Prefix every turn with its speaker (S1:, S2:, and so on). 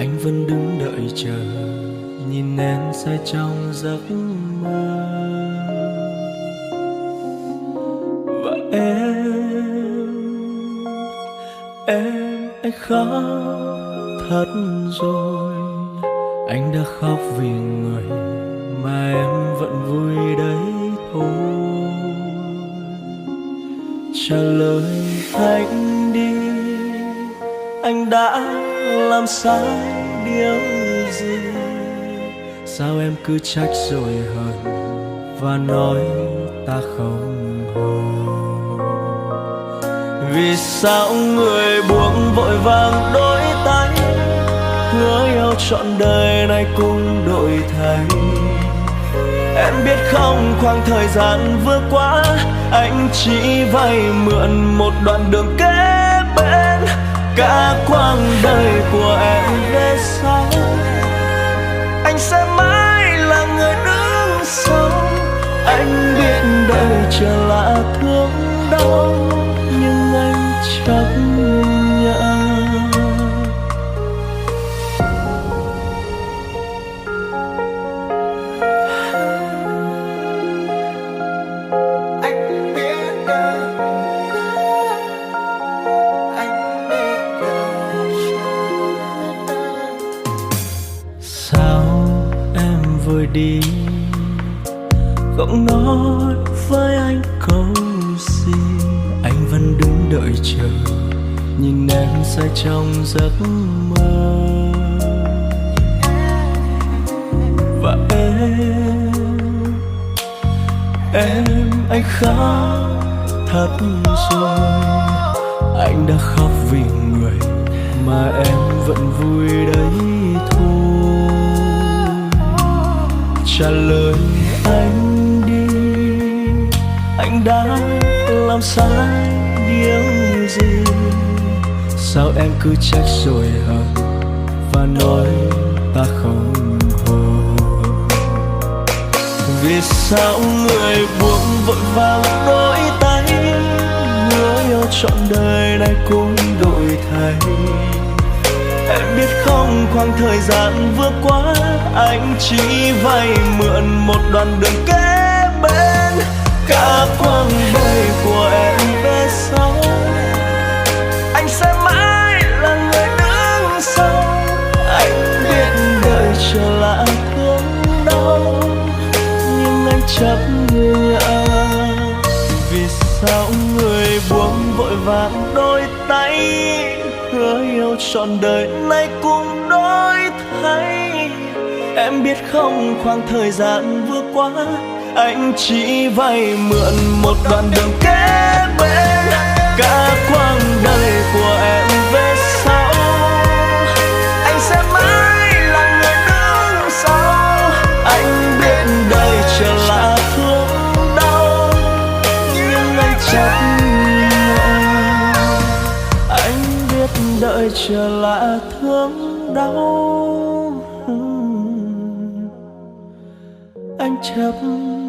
S1: anh vẫn đứng đợi chờ, nhìn em say trong giấc mơ. Và em anh khóc thật rồi. Anh đã khóc vì người mà em vẫn vui đấy thôi. Trả lời anh đi, anh đã làm sai điều gì? Sao em cứ trách rồi hờn và nói ta không hợp? Vì sao người buông vội vàng đôi tay, hứa yêu trọn đời này cũng đổi thay? Em biết không, khoảng thời gian vừa qua anh chỉ vay mượn một đoạn đường kế bên. Cả quãng đời của em về sau, anh sẽ mãi là người đứng sau. Anh biết đời chờ là thương đau, nhưng anh chấp nhận. Vội đi không nói với anh câu gì, anh vẫn đứng đợi chờ, nhìn em say trong giấc mơ. Và em anh khóc thật rồi. Anh đã khóc vì người mà em vẫn vui đấy thôi. Trả lời anh đi, anh đã làm sai điều gì? Sao em cứ trách rồi hờn và nói ta không hợp? Vì sao người buông vội vàng đôi tay, hứa yêu trọn đời này cũng đổi thay? Em biết không, khoảng thời gian vừa qua anh chỉ vay mượn một đoạn đường kế bên. Cả quãng đời của em về sau, anh sẽ mãi là người đứng sau. Anh biết đời chờ là thương đau, nhưng anh chấp nhận. Vì sao người buông vội vàng đôi tay, hứa yêu trọn đời này cũng đổi thay? Em biết không, khoảng thời gian vừa qua anh chỉ vay mượn một đoạn đường kế bên. Cả quãng đời của em về sau, anh sẽ mãi là người đứng sau. Anh biết đời chờ là thương đau, nhưng anh chấp nhận. Anh biết đợi chờ là thương đau, anh chấp nhận.